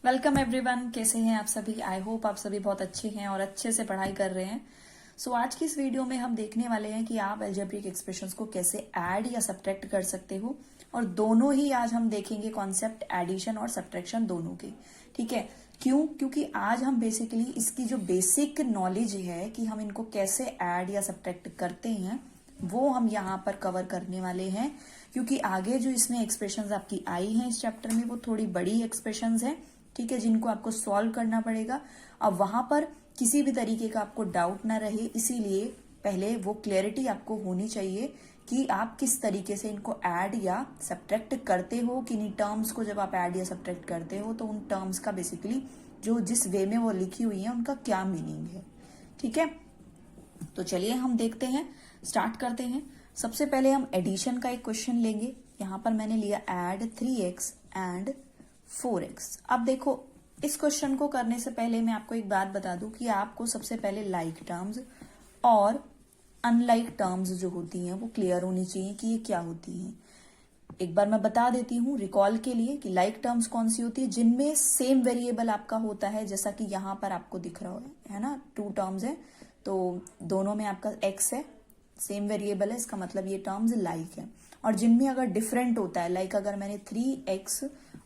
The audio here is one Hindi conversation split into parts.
Welcome everyone. कैसे हैं आप सभी? आई होप आप सभी बहुत अच्छे हैं और अच्छे से पढ़ाई कर रहे हैं। सो आज की इस वीडियो में हम देखने वाले हैं कि आप अलजेब्रिक एक्सप्रेशंस को कैसे ऐड या सब्ट्रैक्ट कर सकते हो, और दोनों ही आज हम देखेंगे कॉन्सेप्ट एडिशन और सब्ट्रैक्शन दोनों के। ठीक है, क्यों? क्योंकि आज हम बेसिकली इसकी जो बेसिक नॉलेज है कि हम इनको कैसे ऐड या सब्ट्रैक्ट करते हैं वो हम यहाँ पर कवर करने वाले हैं, क्योंकि आगे जो इसमें एक्सप्रेशंस आपकी आई हैं इस चैप्टर में वो थोड़ी बड़ी एक्सप्रेशंस हैं। ठीक है, जिनको आपको सॉल्व करना पड़ेगा। अब वहां पर किसी भी तरीके का आपको डाउट ना रहे, इसीलिए पहले वो क्लैरिटी आपको होनी चाहिए कि आप किस तरीके से इनको ऐड या सब्ट्रैक्ट करते हो, किन्हीं टर्म्स को जब आप ऐड या सब्ट्रैक्ट करते हो तो उन टर्म्स का बेसिकली जो जिस वे में वो लिखी हुई है उनका क्या मीनिंग है। ठीक है, तो चलिए हम देखते हैं, स्टार्ट करते हैं। सबसे पहले हम एडिशन का एक क्वेश्चन लेंगे। यहां पर मैंने लिया ऐड 3x एंड 4x। अब देखो, इस क्वेश्चन को करने से पहले मैं आपको एक बात बता दूं कि आपको सबसे पहले लाइक टर्म्स और अनलाइक टर्म्स जो होती हैं वो क्लियर होनी चाहिए कि ये क्या होती हैं। एक बार मैं बता देती हूँ रिकॉल के लिए कि लाइक टर्म्स कौन सी होती है, जिनमें सेम वेरिएबल आपका होता है, जैसा कि यहाँ पर आपको दिख रहा है ना, 2 टर्म्स है तो दोनों में आपका x है, सेम वेरिएबल है, इसका मतलब ये टर्म्स लाइक है। और जिनमें अगर डिफरेंट होता है, लाइक अगर मैंने 3x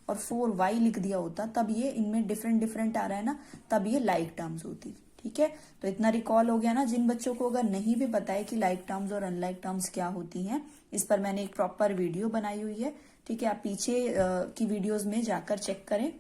और 4y लिख दिया होता तब ये इनमें डिफरेंट डिफरेंट आ रहा है ना, तब ये लाइक टर्म्स होती। ठीक है, तो इतना रिकॉल हो गया ना। जिन बच्चों को अगर नहीं भी पता है कि लाइक टर्म्स और अनलाइक टर्म्स क्या होती हैं, इस पर मैंने एक प्रॉपर वीडियो बनाई हुई है। ठीक है, आप पीछे की वीडियोज में जाकर चेक करें,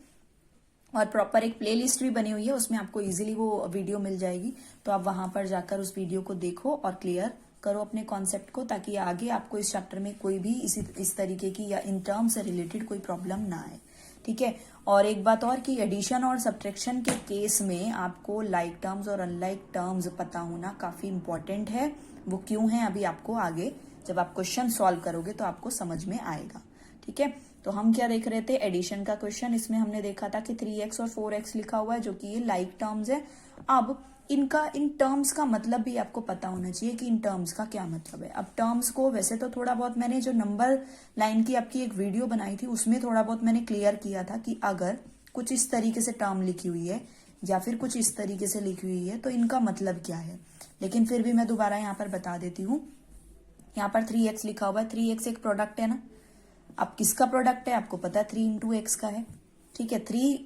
और प्रॉपर एक प्लेलिस्ट भी बनी हुई है, उसमें आपको इजीली वो वीडियो मिल जाएगी। तो आप वहां पर जाकर उस वीडियो को देखो और क्लियर करो अपने कॉन्सेप्ट को, ताकि आगे आपको इस चैप्टर में कोई भी इस तरीके की या इन टर्म से रिलेटेड कोई प्रॉब्लम ना आए। ठीक है, और एक बात और कि एडिशन और सब्ट्रैक्शन के केस में आपको लाइक टर्म्स और अनलाइक टर्म्स पता होना काफी इंपॉर्टेंट है। वो क्यों है अभी आपको आगे जब आप क्वेश्चन सॉल्व करोगे तो आपको समझ में आएगा। ठीक है, तो हम क्या देख रहे थे, एडिशन का क्वेश्चन। इसमें हमने देखा था कि 3x और 4x लिखा हुआ है जो कि ये लाइक टर्म्स है। अब इनका इन टर्म्स का मतलब भी आपको पता होना चाहिए कि इन टर्म्स का क्या मतलब है। अब टर्म्स को वैसे तो थोड़ा बहुत मैंने जो नंबर लाइन की आपकी एक वीडियो बनाई थी उसमें थोड़ा बहुत मैंने क्लियर किया था कि अगर कुछ इस तरीके से टर्म लिखी हुई है या फिर कुछ इस तरीके से लिखी हुई है तो इनका मतलब क्या है। लेकिन फिर भी मैं दोबारा यहाँ पर बता देती हूँ। यहाँ पर 3x लिखा हुआ है, 3x एक प्रोडक्ट है ना। अब किसका प्रोडक्ट है आपको पता है, 3 इंटू एक्स का है। ठीक है, 3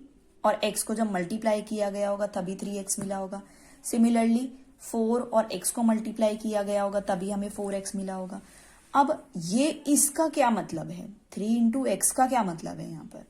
और x को जब मल्टीप्लाई किया गया होगा तभी 3x मिला होगा। सिमिलरली 4 और x को मल्टीप्लाई किया गया होगा तभी हमें 4x मिला होगा। अब ये इसका क्या मतलब है, 3 इंटू एक्स का क्या मतलब है। यहाँ पर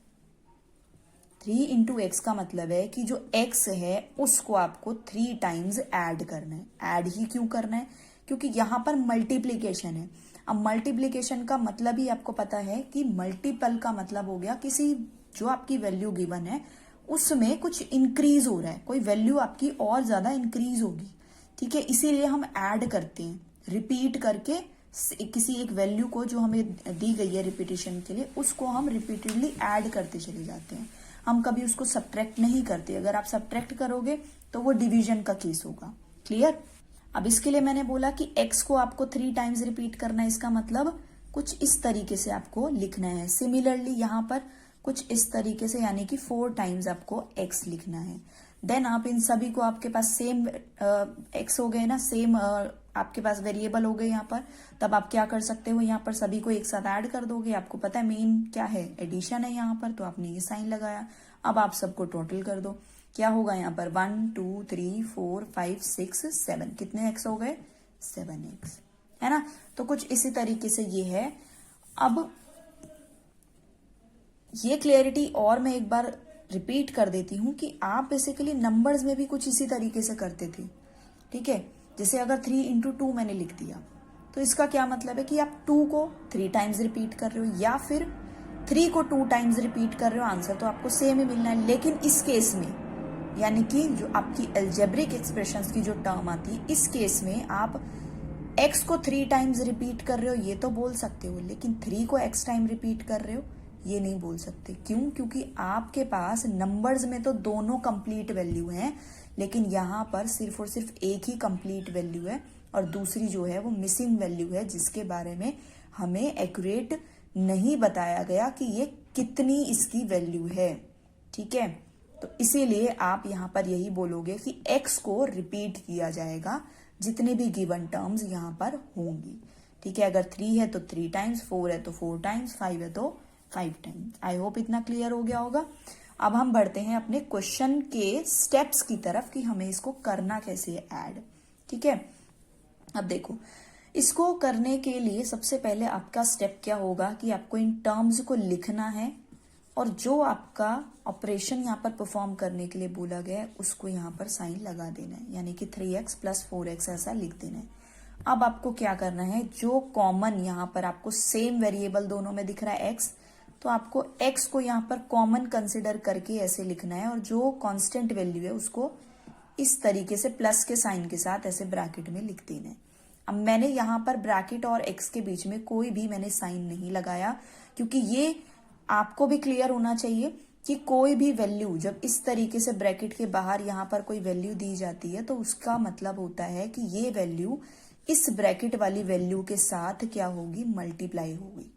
3 इंटू एक्स का मतलब है कि जो x है उसको आपको 3 टाइम्स ऐड करना है। ऐड ही क्यों करना है, क्योंकि यहां पर मल्टीप्लीकेशन है। अब मल्टीप्लीकेशन का मतलब ही आपको पता है कि मल्टीपल का मतलब हो गया किसी जो आपकी वैल्यू गिवन है उसमें कुछ इंक्रीज हो रहा है, कोई वैल्यू आपकी और ज्यादा इंक्रीज होगी। ठीक है, इसीलिए हम ऐड करते हैं, रिपीट करके किसी एक वैल्यू को जो हमें दी गई है रिपीटेशन के लिए उसको हम रिपीटेडली ऐड करते चले जाते हैं। हम कभी उसको सब्ट्रैक्ट नहीं करते। अगर आप सब्ट्रैक्ट करोगे तो वो डिवीजन का केस होगा। क्लियर? अब इसके लिए मैंने बोला कि x को आपको 3 टाइम्स रिपीट करना है, इसका मतलब कुछ इस तरीके से आपको लिखना है। सिमिलरली यहाँ पर कुछ इस तरीके से, यानी कि 4 टाइम्स आपको x लिखना है। देन आप इन सभी को, आपके पास सेम x हो गए ना, सेम आपके पास वेरिएबल हो गए यहाँ पर, तब आप क्या कर सकते हो, यहाँ पर सभी को एक साथ ऐड कर दोगे। आपको पता है मेन क्या है, एडिशन है यहाँ पर, तो आपने ये साइन लगाया। अब आप सबको टोटल कर दो, क्या होगा यहाँ पर 1 2 3 4 5 6 7, कितने x हो गए, 7x, है ना। तो कुछ इसी तरीके से ये है। अब ये क्लियरिटी और मैं एक बार रिपीट कर देती हूं कि आप बेसिकली नंबर्स में भी कुछ इसी तरीके से करते थे। ठीक है, जैसे अगर 3 इंटू 2 मैंने लिख दिया तो इसका क्या मतलब है कि आप 2 को 3 टाइम्स रिपीट कर रहे हो या फिर 3 को 2 टाइम्स रिपीट कर रहे हो। आंसर तो आपको सेम ही मिलना है। लेकिन इस केस में, यानी कि जो आपकी अलजेब्रिक एक्सप्रेशंस की जो टर्म आती है, इस केस में आप x को 3 टाइम्स रिपीट कर रहे हो ये तो बोल सकते हो, लेकिन 3 को x टाइम रिपीट कर रहे हो ये नहीं बोल सकते। क्यों? क्योंकि आपके पास नंबर्स में तो दोनों कंप्लीट वैल्यू हैं, लेकिन यहाँ पर सिर्फ और सिर्फ एक ही कंप्लीट वैल्यू है और दूसरी जो है वो मिसिंग वैल्यू है, जिसके बारे में हमें एक्यूरेट नहीं बताया गया कि ये कितनी इसकी वैल्यू है। ठीक है, तो इसीलिए आप यहाँ पर यही बोलोगे कि x को रिपीट किया जाएगा जितने भी गिवन टर्म्स यहाँ पर होंगी। ठीक है, अगर 3 है तो 3 टाइम्स, 4 है तो 4 टाइम्स, 5 है तो 5 टाइम्स। आई होप इतना क्लियर हो गया होगा। अब हम बढ़ते हैं अपने क्वेश्चन के स्टेप्स की तरफ कि हमें इसको करना कैसे है ऐड। ठीक है, अब देखो, इसको करने के लिए सबसे पहले आपका स्टेप क्या होगा कि आपको इन टर्म्स को लिखना है और जो आपका ऑपरेशन यहाँ पर परफॉर्म करने के लिए बोला गया है उसको यहाँ पर साइन लगा देना है, यानी कि 3x + 4x ऐसा लिख देना है। अब आपको क्या करना है, जो कॉमन यहाँ पर आपको सेम वेरिएबल दोनों में दिख रहा है x, तो आपको x को यहाँ पर कॉमन कंसिडर करके ऐसे लिखना है और जो कांस्टेंट वैल्यू है उसको इस तरीके से प्लस के साइन के साथ ऐसे ब्रैकेट में लिख देना है। अब मैंने यहाँ पर ब्रैकेट और x के बीच में कोई भी मैंने साइन नहीं लगाया, क्योंकि ये आपको भी क्लियर होना चाहिए कि कोई भी वैल्यू जब इस तरीके से ब्रैकेट के बाहर यहाँ पर कोई वैल्यू दी जाती है तो उसका मतलब होता है कि ये वैल्यू इस ब्रैकेट वाली वैल्यू के साथ क्या होगी, मल्टीप्लाई होगी।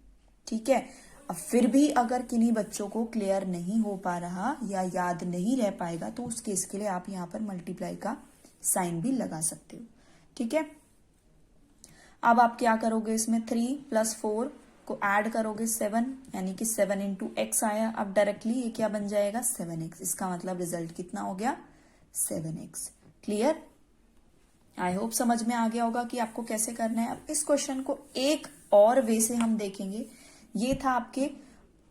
ठीक है, अब फिर भी अगर किन्हीं बच्चों को क्लियर नहीं हो पा रहा या याद नहीं रह पाएगा तो उस केस के लिए आप यहाँ पर मल्टीप्लाई का साइन भी लगा सकते हो। ठीक है, अब आप क्या करोगे, इसमें 3 + 4 को ऐड करोगे 7, यानी कि 7 × x आया। अब डायरेक्टली ये क्या बन जाएगा, 7x। इसका मतलब रिजल्ट कितना हो गया, 7x। क्लियर, आई होप समझ में आ गया होगा कि आपको कैसे करना है। अब इस क्वेश्चन को एक और वे से हम देखेंगे। ये था आपके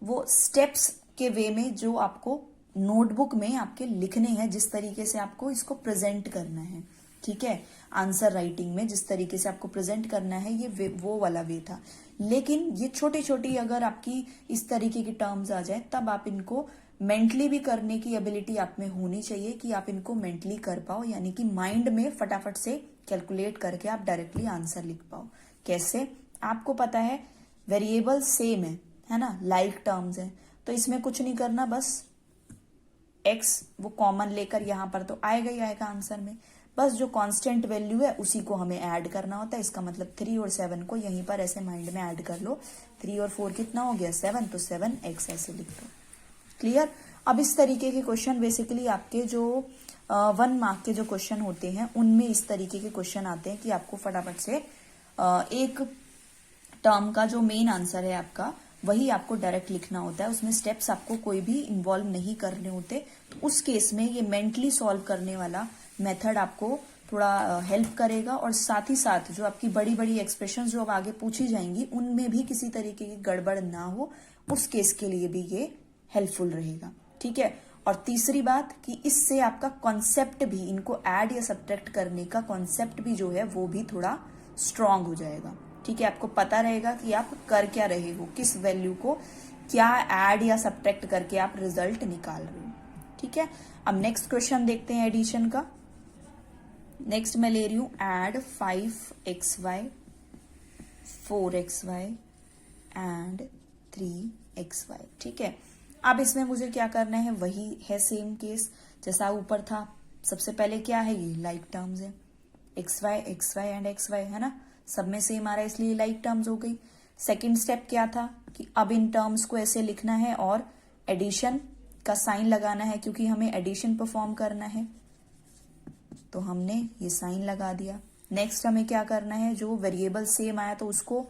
वो स्टेप्स के वे में जो आपको नोटबुक में आपके लिखने हैं, जिस तरीके से आपको इसको प्रेजेंट करना है। ठीक है, आंसर राइटिंग में जिस तरीके से आपको प्रेजेंट करना है ये वो वाला वे था। लेकिन ये छोटी छोटी अगर आपकी इस तरीके की टर्म्स आ जाए तब आप इनको मेंटली भी करने की एबिलिटी आप में होनी चाहिए कि आप इनको मेंटली कर पाओ, यानी कि माइंड में फटाफट से कैलकुलेट करके आप डायरेक्टली आंसर लिख पाओ। कैसे, आपको पता है वेरिएबल सेम है ना, लाइक टर्म्स है, तो इसमें कुछ नहीं करना, बस x वो कॉमन लेकर यहाँ पर तो आएगा ही आएगा आंसर में। बस जो कांस्टेंट वैल्यू है उसी को हमें ऐड करना होता है। इसका मतलब 3 और 7 को यहीं पर ऐसे माइंड में ऐड कर लो। 3 और 4 कितना हो गया, 7, तो 7x ऐसे लिख दो। क्लियर। अब इस तरीके के क्वेश्चन बेसिकली आपके जो 1 मार्क के जो क्वेश्चन होते हैं उनमें इस तरीके के क्वेश्चन आते हैं कि आपको फटाफट से एक टर्म का जो मेन आंसर है आपका वही आपको डायरेक्ट लिखना होता है, उसमें स्टेप्स आपको कोई भी इन्वॉल्व नहीं करने होते। तो उस केस में ये मेंटली सॉल्व करने वाला मेथड आपको थोड़ा हेल्प करेगा, और साथ ही साथ जो आपकी बड़ी बड़ी एक्सप्रेशंस जो अब आगे पूछी जाएंगी उनमें भी किसी तरीके की गड़बड़ ना हो, उस केस के लिए भी ये हेल्पफुल रहेगा। ठीक है, और तीसरी बात कि इससे आपका कॉन्सेप्ट भी, इनको ऐड या सब्ट्रैक्ट करने का कॉन्सेप्ट भी जो है वो भी थोड़ा स्ट्रांग हो जाएगा। ठीक है, आपको पता रहेगा कि आप कर क्या रहे हो, किस वैल्यू को क्या ऐड या सब्ट्रैक्ट करके आप रिजल्ट निकाल रहे हो। ठीक है, अब नेक्स्ट क्वेश्चन देखते हैं एडिशन का। नेक्स्ट मैं ले रही हूं add 5xy 4xy and 3xy। ठीक है, अब इसमें मुझे क्या करना है, वही है सेम केस जैसा ऊपर था। सबसे पहले क्या है, ये लाइक टर्म्स है, xy एंड xy है ना, सब में सेम आ रहा है इसलिए लाइक टर्म्स हो गई। सेकंड स्टेप क्या था कि अब इन टर्म्स को ऐसे लिखना है और एडिशन का साइन लगाना है, क्योंकि हमें एडिशन परफॉर्म करना है तो हमने ये साइन लगा दिया। नेक्स्ट हमें क्या करना है, जो वेरिएबल सेम आया तो उसको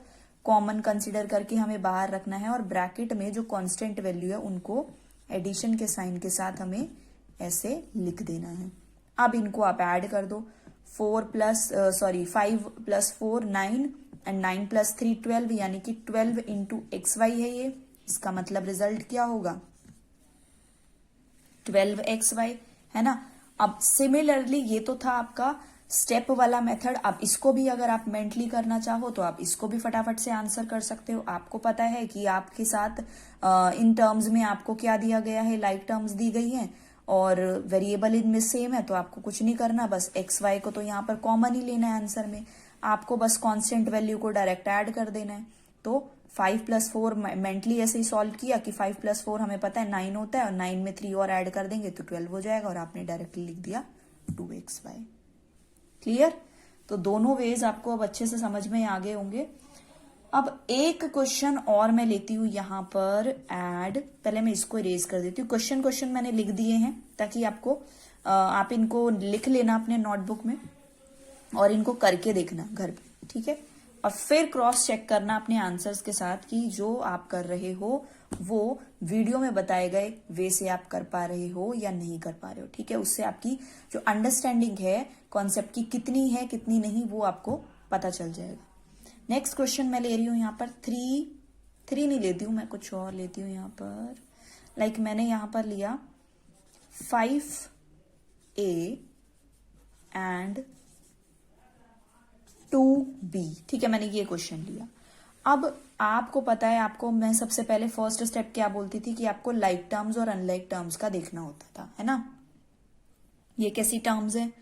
कॉमन कंसीडर करके हमें बाहर रखना है, और ब्रैकेट में जो कांस्टेंट वैल्यू है उनको एडिशन के साइन के साथ हमें ऐसे लिख देना है। अब इनको आप ऐड कर दो, 5 + 4 9 एंड 9 + 3 12, यानी कि 12 × xy है ये। इसका मतलब रिजल्ट क्या होगा, 12xy है ना। अब सिमिलरली ये तो था आपका स्टेप वाला मेथड। अब इसको भी अगर आप मेंटली करना चाहो तो आप इसको भी फटाफट से आंसर कर सकते हो। आपको पता है कि आपके साथ इन टर्म्स में आपको क्या दिया गया है, लाइक टर्म्स दी गई हैं और वेरिएबल इनमें सेम है, तो आपको कुछ नहीं करना, बस एक्स वाई को तो यहाँ पर कॉमन ही लेना है आंसर में। आपको बस कांस्टेंट वैल्यू को डायरेक्ट ऐड कर देना है। तो 5 + 4 मेंटली ऐसे ही सॉल्व किया कि 5 + 4 हमें पता है 9 होता है, और 9 में 3 और ऐड कर देंगे तो 12 हो जाएगा, और आपने डायरेक्टली लिख दिया 2xy। क्लियर। तो दोनों वेज आपको अब अच्छे से समझ में आ गए होंगे। अब एक क्वेश्चन और मैं लेती हूं यहां पर ऐड, पहले मैं इसको इरेज कर देती हूँ। क्वेश्चन मैंने लिख दिए हैं ताकि आपको आप इनको लिख लेना अपने नोटबुक में और इनको करके देखना घर पे, ठीक है। और फिर क्रॉस चेक करना अपने आंसर्स के साथ कि जो आप कर रहे हो वो वीडियो में बताए गए वे से आप कर पा रहे हो या नहीं कर पा रहे हो, ठीक है। उससे आपकी जो अंडरस्टैंडिंग है कॉन्सेप्ट की कितनी है कितनी नहीं वो आपको पता चल जाएगा। नेक्स्ट क्वेश्चन मैं ले रही हूं यहाँ पर थ्री नहीं लेती हूं मैं, कुछ और लेती हूं यहाँ पर। लाइक मैंने यहाँ पर लिया 5A एंड 2B, ठीक है। मैंने ये क्वेश्चन लिया। अब आपको पता है, आपको मैं सबसे पहले फर्स्ट स्टेप क्या बोलती थी कि आपको लाइक टर्म्स और अनलाइक टर्म्स का देखना होता था, है ना। ये कैसी टर्म्स है,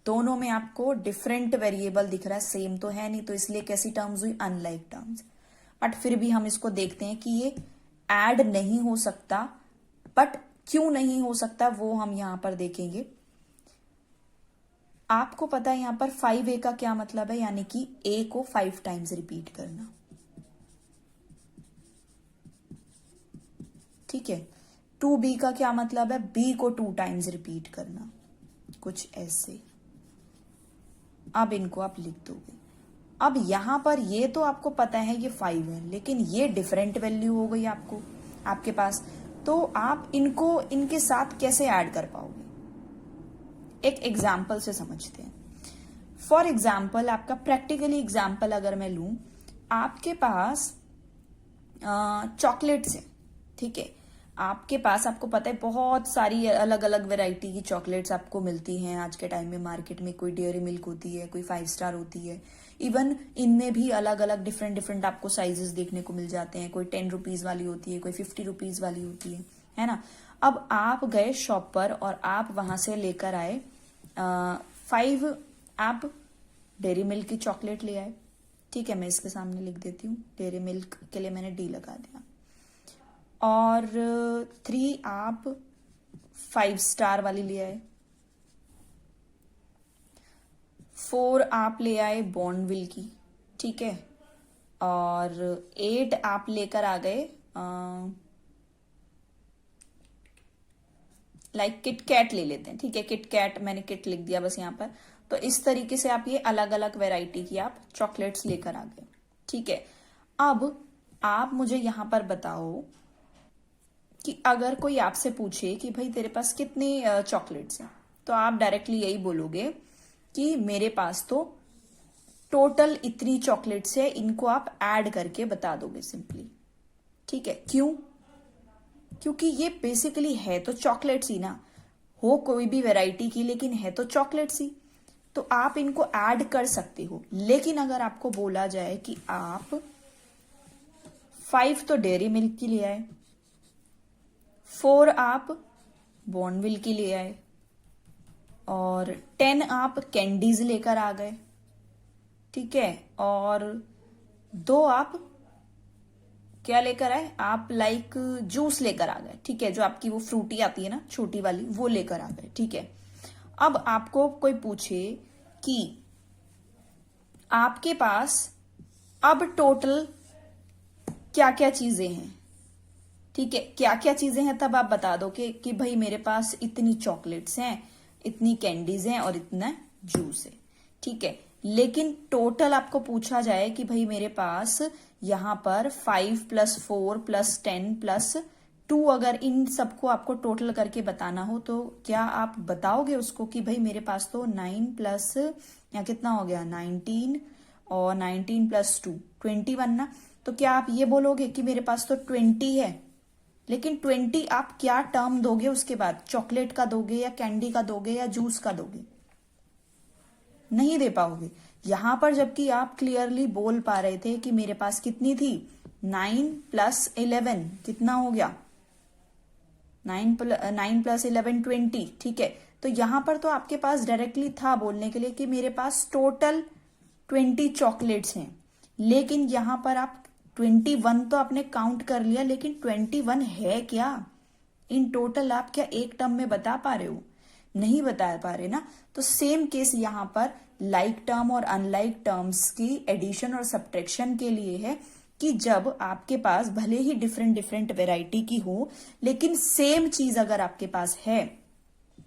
दोनों में आपको डिफरेंट वेरिएबल दिख रहा है, सेम तो है नहीं, तो इसलिए कैसी टर्म्स हुई, अनलाइक टर्म्स। बट फिर भी हम इसको देखते हैं कि ये ऐड नहीं हो सकता, बट क्यों नहीं हो सकता वो हम यहां पर देखेंगे। आपको पता है यहां पर 5A का क्या मतलब है, यानी कि A को 5 टाइम्स रिपीट करना, ठीक है। 2B का क्या मतलब है, B को 2 टाइम्स रिपीट करना, कुछ ऐसे। अब इनको आप लिख दोगे। अब यहां पर ये तो आपको पता है ये 5 है, लेकिन ये डिफरेंट वैल्यू हो गई आपको आपके पास, तो आप इनको इनके साथ कैसे ऐड कर पाओगे, एक एग्जाम्पल से समझते हैं। फॉर एग्जाम्पल, आपका प्रैक्टिकली एग्जाम्पल अगर मैं लूं, आपके पास चॉकलेट्स है, ठीक है। आपके पास, आपको पता है बहुत सारी अलग अलग वैरायटी की चॉकलेट्स आपको मिलती हैं आज के टाइम में मार्केट में। कोई डेयरी मिल्क होती है, कोई 5 स्टार होती है, इवन इनमें भी अलग अलग डिफरेंट आपको साइजेस देखने को मिल जाते हैं। कोई 10 रुपीज वाली होती है, कोई 50 रुपीज वाली होती है ना। अब आप गए शॉप पर और आप वहां से लेकर आए 5 आप डेयरी मिल्क की चॉकलेट ले आए, ठीक है। मैं इसके सामने लिख देती हूँ, डेयरी मिल्क के लिए मैंने D लगा दिया। और 3 आप 5 स्टार वाली ले आए, 4 आप ले आए बॉर्नविल की, ठीक है। और 8 आप लेकर आ गए लाइक किटकैट ले लेते हैं, ठीक है। किटकैट, मैंने किट लिख दिया बस यहाँ पर। तो इस तरीके से आप ये अलग अलग वैरायटी की आप चॉकलेट्स लेकर आ गए, ठीक है। अब आप मुझे यहां पर बताओ कि अगर कोई आपसे पूछे कि भाई तेरे पास कितने चॉकलेट्स हैं, तो आप डायरेक्टली यही बोलोगे कि मेरे पास तो टोटल इतनी चॉकलेट्स है, इनको आप ऐड करके बता दोगे सिंपली, ठीक है। क्यों, क्योंकि ये बेसिकली है तो चॉकलेट्स ही ना, हो कोई भी वैरायटी की लेकिन है तो चॉकलेट्स ही, तो आप इनको ऐड कर सकते हो। लेकिन अगर आपको बोला जाए कि आप 5 तो डेयरी मिल्क की ले आए, 4 आप बॉर्नविल की ले आए, और 10 आप कैंडीज लेकर आ गए, ठीक है। और 2 आप क्या लेकर आए, आप लाइक जूस लेकर आ गए, ठीक है। जो आपकी वो फ्रूटी आती है ना छोटी वाली, वो लेकर आ गए, ठीक है। अब आपको कोई पूछे कि आपके पास अब टोटल क्या क्या चीजें हैं, ठीक है। क्या क्या चीजें हैं तब आप बता दो कि भाई मेरे पास इतनी चॉकलेट्स हैं, इतनी कैंडीज हैं और इतना जूस है, ठीक है। लेकिन टोटल आपको पूछा जाए कि भाई मेरे पास यहां पर 5 + 4 + 10 + 2, अगर इन सबको आपको टोटल करके बताना हो तो क्या आप बताओगे उसको कि भाई मेरे पास तो 9 प्लस या कितना हो गया 19, और 19 + 2 21 ना। तो क्या आप ये बोलोगे कि मेरे पास तो 20 है, लेकिन 20 आप क्या टर्म दोगे उसके बाद, चॉकलेट का दोगे या कैंडी का दोगे या जूस का दोगे, नहीं दे पाओगे यहां पर। जबकि आप क्लियरली बोल पा रहे थे कि मेरे पास कितनी थी, 9 + 11 कितना हो गया, 9 + 11 20, ठीक है। तो यहां पर तो आपके पास डायरेक्टली था बोलने के लिए कि मेरे पास टोटल 20 चॉकलेट्स हैं, लेकिन यहां पर आप 21 तो आपने काउंट कर लिया, लेकिन 21 है क्या इन टोटल, आप क्या एक टर्म में बता पा रहे हो, नहीं बता पा रहे ना। तो सेम केस यहां पर लाइक टर्म और अनलाइक टर्म्स की एडिशन और सब्ट्रैक्शन के लिए है कि जब आपके पास भले ही डिफरेंट डिफरेंट वेराइटी की हो, लेकिन सेम चीज अगर आपके पास है,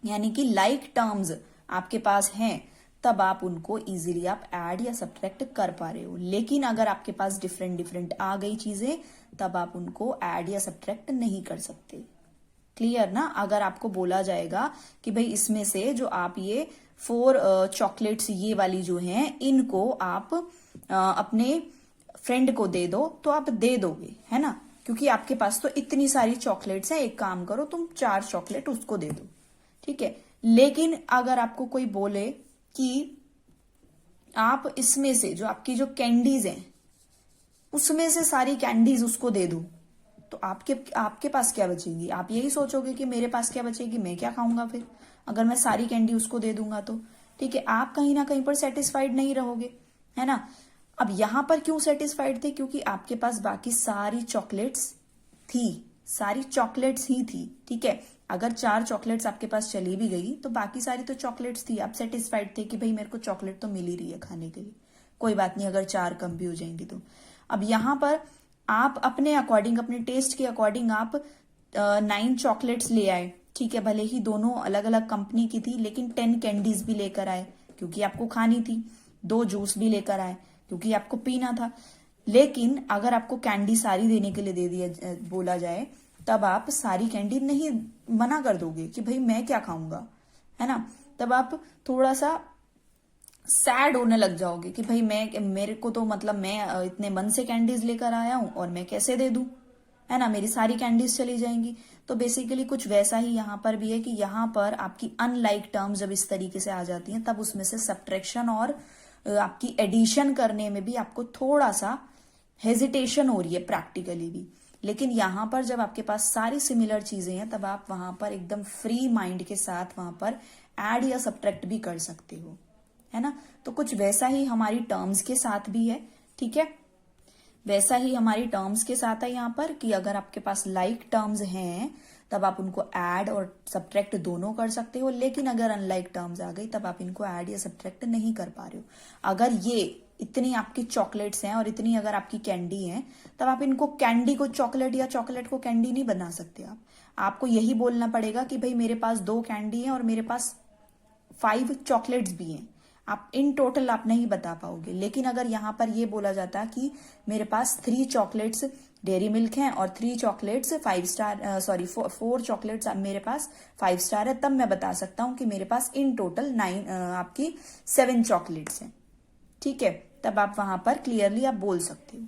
यानी कि लाइक टर्म्स आपके पास हैं, तब आप उनको इजीली आप ऐड या सब्ट्रैक्ट कर पा रहे हो। लेकिन अगर आपके पास डिफरेंट डिफरेंट आ गई चीजें, तब आप उनको ऐड या सब्ट्रैक्ट नहीं कर सकते। क्लियर ना? अगर आपको बोला जाएगा कि भाई इसमें से जो आप ये 4 चॉकलेट्स ये वाली जो हैं, इनको आप अपने फ्रेंड को दे दो, तो आप दे दोगे, है ना? क्योंकि आपके पास तो इतनी सारी चॉकलेट्स हैं, एक काम करो तुम 4 चॉकलेट उसको दे दो, ठीक है। लेकिन अगर आपको कोई बोले कि आप इसमें से जो आपकी जो कैंडीज हैं, उसमें से सारी कैंडीज उसको दे दो, तो आपके आपके पास क्या बचेगी? आप यही सोचोगे कि मेरे पास क्या बचेगी, मैं क्या खाऊंगा फिर, अगर मैं सारी कैंडी उसको दे दूंगा तो। ठीक है, आप कहीं ना कहीं पर सेटिस्फाइड नहीं रहोगे, है ना? अब यहां पर क्यों सेटिस्फाइड थे? क्योंकि आपके पास बाकी सारी चॉकलेट्स थी, सारी चॉकलेट्स ही थी, ठीक है। अगर 4 चॉकलेट्स आपके पास चली भी गई, तो बाकी सारी तो चॉकलेट्स थी, आप सेटिस्फाइड थे कि भाई मेरे को चॉकलेट तो मिल ही रही है खाने के लिए, कोई बात नहीं अगर 4 कम भी हो जाएंगी तो। अब यहां पर आप अपने अकॉर्डिंग, अपने टेस्ट के अकॉर्डिंग आप 9 चॉकलेट्स ले आए, ठीक है। भले ही दोनों अलग अलग कंपनी की थी, लेकिन 10 कैंडीज भी लेकर आए क्योंकि आपको खानी थी, 2 जूस भी लेकर आए क्योंकि आपको पीना था। लेकिन अगर आपको कैंडी सारी देने के लिए दे दिया बोला जाए, तब आप सारी कैंडी नहीं, मना कर दोगे कि भाई मैं क्या खाऊंगा, है ना? तब आप थोड़ा सा सैड होने लग जाओगे कि भाई मेरे को तो मतलब मैं इतने मन से कैंडीज लेकर आया हूं और मैं कैसे दे दूं, है ना? मेरी सारी कैंडीज चली जाएंगी। तो बेसिकली कुछ वैसा ही यहां पर भी है कि यहां पर आपकी अनलाइक टर्म्स जब इस तरीके से आ जाती हैं, तब उसमें से सब्ट्रैक्शन और आपकी एडिशन करने में भी आपको थोड़ा सा हेजिटेशन हो रही है प्रैक्टिकली भी। लेकिन यहां पर जब आपके पास सारी सिमिलर चीजें हैं, तब आप वहां पर एकदम फ्री माइंड के साथ वहां पर ऐड या सब्ट्रैक्ट भी कर सकते हो, है ना? तो कुछ वैसा ही हमारी टर्म्स के साथ भी है, ठीक है। वैसा ही हमारी टर्म्स के साथ है यहाँ पर कि अगर आपके पास लाइक टर्म्स हैं, तब आप उनको ऐड और सब्ट्रैक्ट दोनों कर सकते हो। लेकिन अगर अनलाइक टर्म्स आ गई, तब आप इनको ऐड या सब्ट्रैक्ट नहीं कर पा रहे हो। अगर ये इतनी आपकी चॉकलेट्स हैं और इतनी अगर आपकी कैंडी है, तब आप इनको कैंडी को चॉकलेट या चॉकलेट को कैंडी नहीं बना सकते। आपको यही बोलना पड़ेगा कि भाई मेरे पास 2 कैंडी है और मेरे पास 5 चॉकलेट्स भी हैं। आप इन टोटल आप नहीं बता पाओगे। लेकिन अगर यहां पर ये बोला जाता कि मेरे पास 3 चॉकलेट्स डेयरी मिल्क हैं और 3 चॉकलेट्स 5 स्टार, सॉरी 4 चॉकलेट्स मेरे पास 5 स्टार है, तब मैं बता सकता हूं कि मेरे पास इन टोटल 9 आपकी 7 चॉकलेट्स हैं, ठीक है। तब आप वहां पर क्लियरली आप बोल सकते हो।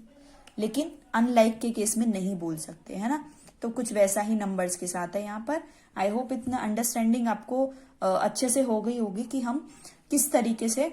लेकिन अनलाइक के केस में नहीं बोल सकते, है ना? तो कुछ वैसा ही नंबर्स के साथ है यहाँ पर। आई होप इतना अंडरस्टैंडिंग आपको अच्छे से हो गई होगी कि हम किस तरीके से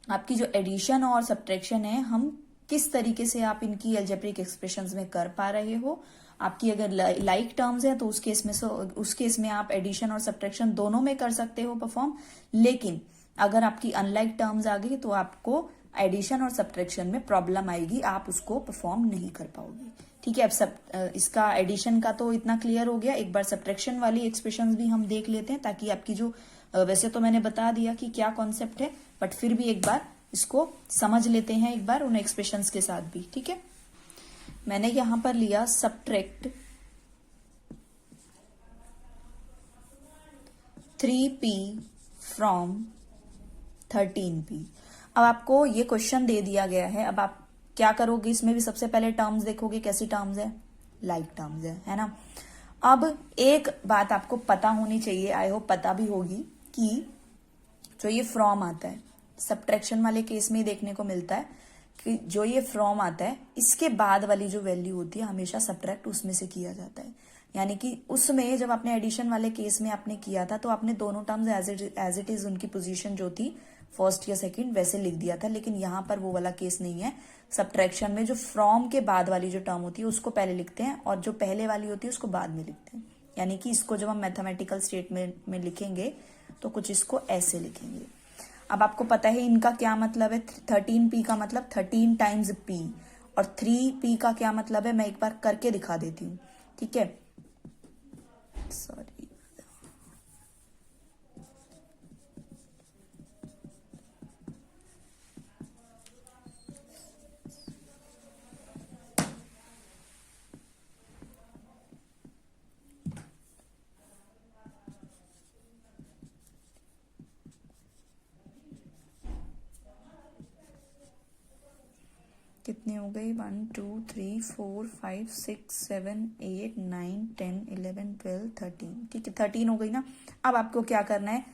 आपकी जो एडिशन और सब्ट्रैक्शन है, हम किस तरीके से आप इनकी अलजेब्रिक एक्सप्रेशंस में कर पा रहे हो। आपकी अगर लाइक टर्म्स है तो उस केस में आप एडिशन और सब्ट्रैक्शन दोनों में कर सकते हो परफॉर्म। लेकिन अगर आपकी अनलाइक टर्म्स आ गई, तो आपको एडिशन और सब्ट्रैक्शन में प्रॉब्लम आएगी, आप उसको परफॉर्म नहीं कर पाओगे, ठीक है। अब सब इसका एडिशन का तो इतना क्लियर हो गया। एक बार सब्ट्रैक्शन वाली एक्सप्रेशंस भी हम देख लेते हैं, ताकि आपकी जो वैसे तो मैंने बता दिया कि क्या कॉन्सेप्ट है, बट फिर भी एक बार इसको समझ लेते हैं एक बार उन एक्सप्रेशंस के साथ भी, ठीक है। मैंने यहां पर लिया सब्ट्रैक्ट 3p फ्रॉम 13p। अब आपको ये क्वेश्चन दे दिया गया है, अब आप क्या करोगे? इसमें भी सबसे पहले टर्म्स देखोगे, कैसी टर्म्स है? लाइक टर्म्स है ना? अब एक बात आपको पता होनी चाहिए, आई होप पता भी होगी, कि जो ये फ्रॉम आता है सब्ट्रैक्शन वाले केस में देखने को मिलता है कि जो ये फ्रॉम आता है, इसके बाद वाली जो वैल्यू होती है हमेशा सब्ट्रैक्ट उसमें से किया जाता है। यानी कि उसमें जब आपने एडिशन वाले केस में आपने किया था, तो आपने दोनों टर्म्स एज इट इज उनकी पोजीशन जो थी फर्स्ट या सेकंड वैसे लिख दिया था। लेकिन यहां पर वो वाला केस नहीं है। सब्ट्रैक्शन में जो फ्रॉम के बाद वाली जो टर्म होती है उसको पहले लिखते हैं, और जो पहले वाली होती है उसको बाद में लिखते हैं। यानी कि इसको जब हम मैथमेटिकल स्टेटमेंट में लिखेंगे, तो कुछ इसको ऐसे लिखेंगे। अब आपको पता है इनका क्या मतलब है। 13p का मतलब 13 टाइम्स p, और 3p का क्या मतलब है, मैं एक बार करके दिखा देती हूँ, ठीक है। सॉरी, कितनी हो गई, 1 2 3 4 5 6 7 8 9 10 11 12 13, ठीक है 13 हो गई ना। अब आपको क्या करना है,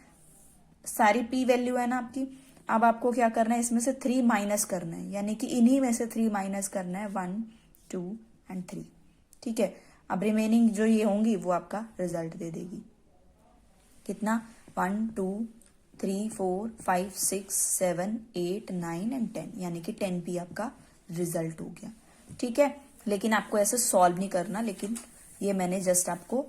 सारी पी वैल्यू है ना आपकी, अब आपको क्या करना है, इसमें से 3 माइनस करना है, यानी कि इन्हीं में से 3 माइनस करना है, 1 2 एंड 3, ठीक है। अब रिमेनिंग जो ये होंगी वो आपका रिजल्ट दे देगी। कितना, 1 2 3 4 5 6 7 8 9 एंड 10, यानी कि 10 पी आपका रिजल्ट हो गया, ठीक है। लेकिन आपको ऐसे सॉल्व नहीं करना, लेकिन ये मैंने जस्ट आपको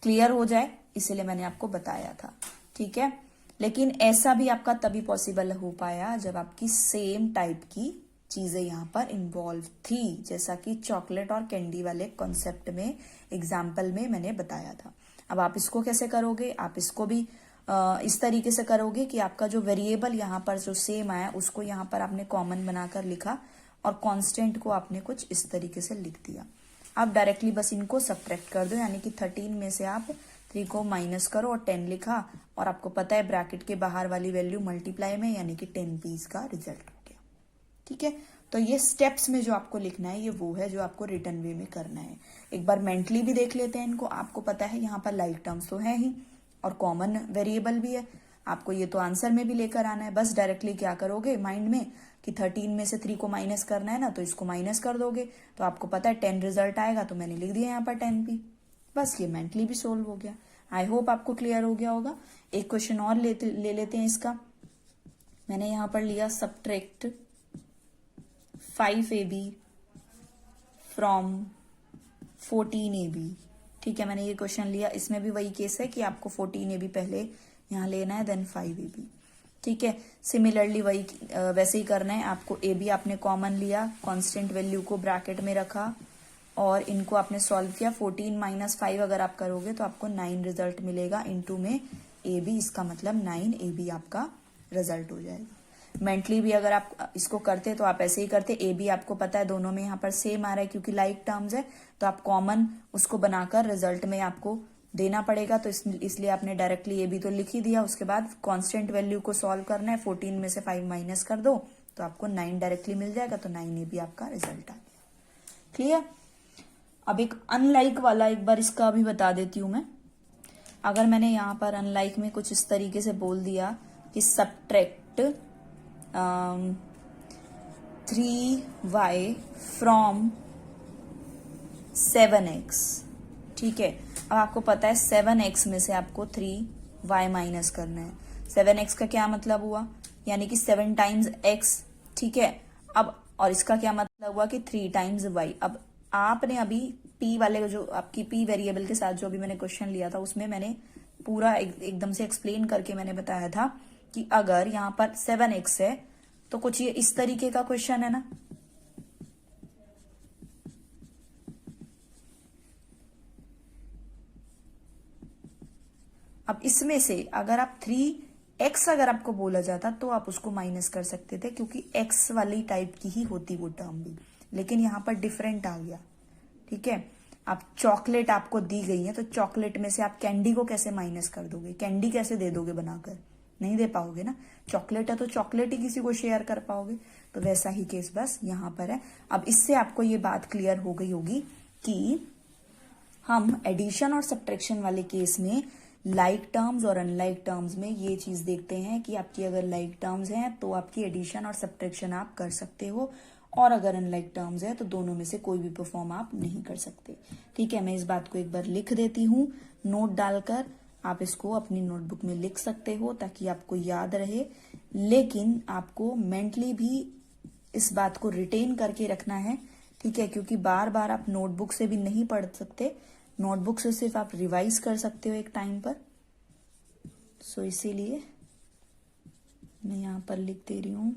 क्लियर हो जाए इसीलिए मैंने आपको बताया था, ठीक है। लेकिन ऐसा भी आपका तभी पॉसिबल हो पाया जब आपकी सेम टाइप की चीजें यहाँ पर इन्वॉल्व थी, जैसा कि चॉकलेट और कैंडी वाले कॉन्सेप्ट में एग्जाम्पल में मैंने बताया था। अब आप इसको कैसे करोगे, आप इसको भी इस तरीके से करोगे कि आपका जो वेरिएबल यहाँ पर जो सेम आया उसको यहाँ पर आपने कॉमन बनाकर लिखा और कांस्टेंट को आपने कुछ इस तरीके से लिख दिया। आप डायरेक्टली बस इनको सब्ट्रैक्ट कर दो, यानी कि 13 में से आप 3 को माइनस करो और 10 लिखा, और आपको पता है ब्रैकेट के बाहर वाली वैल्यू मल्टीप्लाई में, यानी कि 10 पीस का रिजल्ट हो गया, ठीक है। तो ये स्टेप्स में जो आपको लिखना है ये वो है जो आपको रिटर्न वे में करना है। एक बार मेंटली भी देख लेते हैं इनको। आपको पता है यहाँ पर लाइक टर्म्स तो है ही और कॉमन वेरिएबल भी है, आपको ये तो आंसर में भी लेकर आना है। बस डायरेक्टली क्या करोगे माइंड में कि 13 में से 3 को माइनस करना है ना, तो इसको माइनस कर दोगे तो आपको पता है 10 रिजल्ट आएगा, तो मैंने लिख दिया यहाँ पर 10 पी। बस ये मेंटली भी सोल्व हो गया। आई होप आपको क्लियर हो गया होगा। एक क्वेश्चन और ले लेते हैं इसका। मैंने यहाँ पर लिया सब्ट्रैक्ट 5ab फ्रॉम 14ab, ठीक है। मैंने ये क्वेश्चन लिया, इसमें भी वही केस है कि आपको 14ab पहले यहाँ लेना है, देन 5ab, ठीक है। सिमिलरली वही वैसे ही करना है आपको। ए बी आपने कॉमन लिया, कांस्टेंट वैल्यू को ब्रैकेट में रखा और इनको आपने सॉल्व किया। 14 माइनस 5 अगर आप करोगे तो आपको 9 रिजल्ट मिलेगा, इनटू में ए बी, इसका मतलब 9 ए बी आपका रिजल्ट हो जाएगा। मेंटली भी अगर आप इसको करते तो आप ऐसे ही करते। ए बी आपको पता है दोनों में यहाँ पर सेम आ रहा है क्योंकि लाइक टर्म्स है, तो आप कॉमन उसको बनाकर रिजल्ट में आपको देना पड़ेगा, तो इसलिए आपने डायरेक्टली ए बी तो लिख ही दिया। उसके बाद कांस्टेंट वैल्यू को सॉल्व करना है, 14 में से 5 माइनस कर दो तो आपको 9 डायरेक्टली मिल जाएगा, तो 9 ए बी आपका रिजल्ट आ गया। क्लियर। अब एक अनलाइक वाला एक बार इसका अभी बता देती हूं मैं। अगर मैंने यहाँ पर अनलाइक में कुछ इस तरीके से बोल दिया कि सब्ट्रैक्ट 3y फ्रॉम 7x, ठीक है। अब आपको पता है 7x में से आपको 3y माइनस करना है। 7x का क्या मतलब हुआ, यानी कि 7 टाइम्स x, ठीक है। अब और इसका क्या मतलब हुआ कि 3 टाइम्स y। अब आपने अभी p वाले जो आपकी p वेरिएबल के साथ जो अभी मैंने क्वेश्चन लिया था उसमें मैंने पूरा एकदम से एक्सप्लेन करके मैंने बताया था कि अगर यहाँ पर 7x है तो कुछ ये इस तरीके का क्वेश्चन है ना, अब इसमें से अगर आप 3x अगर आपको बोला जाता तो आप उसको माइनस कर सकते थे क्योंकि x वाली टाइप की ही होती वो टर्म भी, लेकिन यहाँ पर डिफरेंट आ गया, ठीक है। अब चॉकलेट आपको दी गई है तो चॉकलेट में से आप कैंडी को कैसे माइनस कर दोगे, कैंडी कैसे दे दोगे बनाकर, नहीं दे पाओगे ना। चॉकलेट है तो चॉकलेट ही किसी को शेयर कर पाओगे, तो वैसा ही केस बस यहाँ पर है। अब इससे आपको ये बात क्लियर हो गई होगी कि हम एडिशन और सब्ट्रैक्शन वाले केस में लाइक टर्म्स और अनलाइक टर्म्स में ये चीज देखते हैं कि आपकी अगर लाइक टर्म्स हैं तो आपकी एडिशन और सब्ट्रैक्शन आप कर सकते हो, और अगर अनलाइक टर्म्स है तो दोनों में से कोई भी परफॉर्म आप नहीं कर सकते, ठीक है। मैं इस बात को एक बार लिख देती हूँ नोट डालकर, आप इसको अपनी नोटबुक में लिख सकते हो ताकि आपको याद रहे, लेकिन आपको मेंटली भी इस बात को रिटेन करके रखना है, ठीक है। क्योंकि बार बार आप नोटबुक से भी नहीं पढ़ सकते, नोटबुक से सिर्फ आप रिवाइज कर सकते हो एक टाइम पर। सो इसीलिए मैं यहाँ पर लिख दे रही हूँ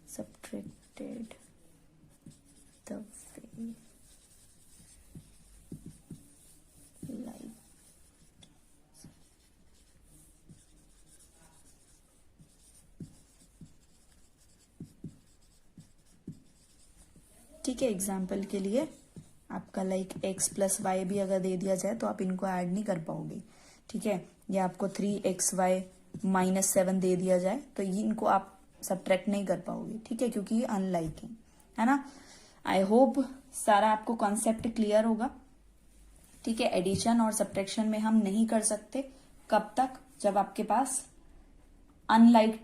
सब्ट्रैक्टेड द वे लाइक, ठीक है। एग्जाम्पल के लिए आपका लाइक x प्लस वाई भी अगर दे दिया जाए तो आप इनको ऐड नहीं कर पाओगे, ठीक है। या आपको 3xy माइनस 7 दे दिया जाए तो ये इनको आप सब्ट्रैक्ट नहीं कर पाओगे, ठीक है, क्योंकि ये अनलाइक है। है ना। आई होप सारा आपको कॉन्सेप्ट क्लियर होगा। ठीक है, एडिशन और सब्ट्रैक्शन में हम नहीं कर सकते। कब तक? जब आपके पास अनलाइक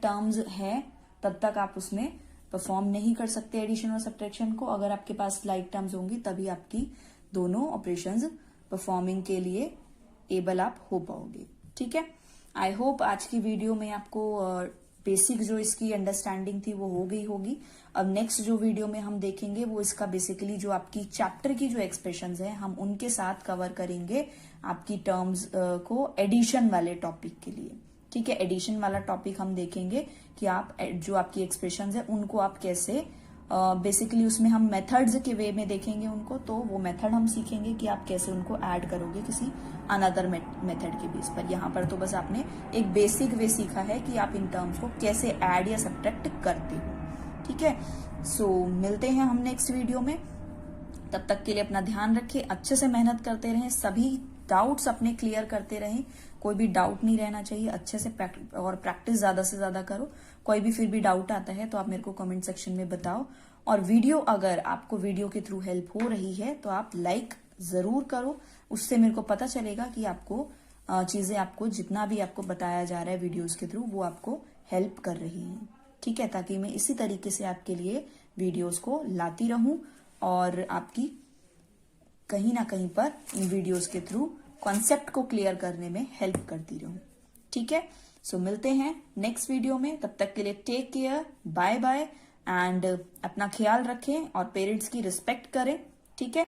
टर्म्स है, तब तक आप उसमें परफॉर्म नहीं कर सकते एडिशन और सब्ट्रैक्शन को। अगर आपके पास लाइक टर्म्स होंगी तभी आपकी दोनों ऑपरेशंस परफॉर्मिंग के लिए एबल आप हो पाओगे। ठीक है, आई होप आज की वीडियो में आपको बेसिक जो इसकी अंडरस्टैंडिंग थी वो हो गई होगी। अब नेक्स्ट जो वीडियो में हम देखेंगे वो इसका बेसिकली जो आपकी चैप्टर की जो एक्सप्रेशंस हैं हम उनके साथ कवर करेंगे आपकी टर्म्स को एडिशन वाले टॉपिक के लिए। ठीक है, एडिशन वाला टॉपिक हम देखेंगे कि आप जो आपकी एक्सप्रेशंस है उनको आप कैसे बेसिकली उसमें हम मेथड्स के वे में देखेंगे उनको, तो वो मेथड हम सीखेंगे कि आप कैसे उनको ऐड करोगे किसी अनदर मेथड के बेस पर। यहाँ पर तो बस आपने एक बेसिक वे सीखा है कि आप इन टर्म्स को कैसे ऐड या सब्ट्रैक्ट करते हो। ठीक है, सो मिलते हैं हम नेक्स्ट वीडियो में। तब तक के लिए अपना ध्यान रखें, अच्छे से मेहनत करते रहें, सभी डाउट्स अपने क्लियर करते रहें, कोई भी डाउट नहीं रहना चाहिए। अच्छे से प्रैक्टिस ज्यादा से ज्यादा करो। कोई भी फिर भी डाउट आता है तो आप मेरे को कमेंट सेक्शन में बताओ। और वीडियो अगर आपको वीडियो के थ्रू हेल्प हो रही है तो आप लाइक जरूर करो, उससे मेरे को पता चलेगा कि आपको चीजें आपको जितना भी आपको बताया जा रहा है वीडियोस के थ्रू वो आपको हेल्प कर रही है। ठीक है, ताकि मैं इसी तरीके से आपके लिए वीडियोस को लाती रहूं और आपकी कहीं ना कहीं पर इन वीडियोस के थ्रू कॉन्सेप्ट को क्लियर करने में हेल्प करती रहूं। ठीक है, सो मिलते हैं नेक्स्ट वीडियो में। तब तक के लिए take care, bye bye and अपना ख्याल रखें और पेरेंट्स की रिस्पेक्ट करें। ठीक है।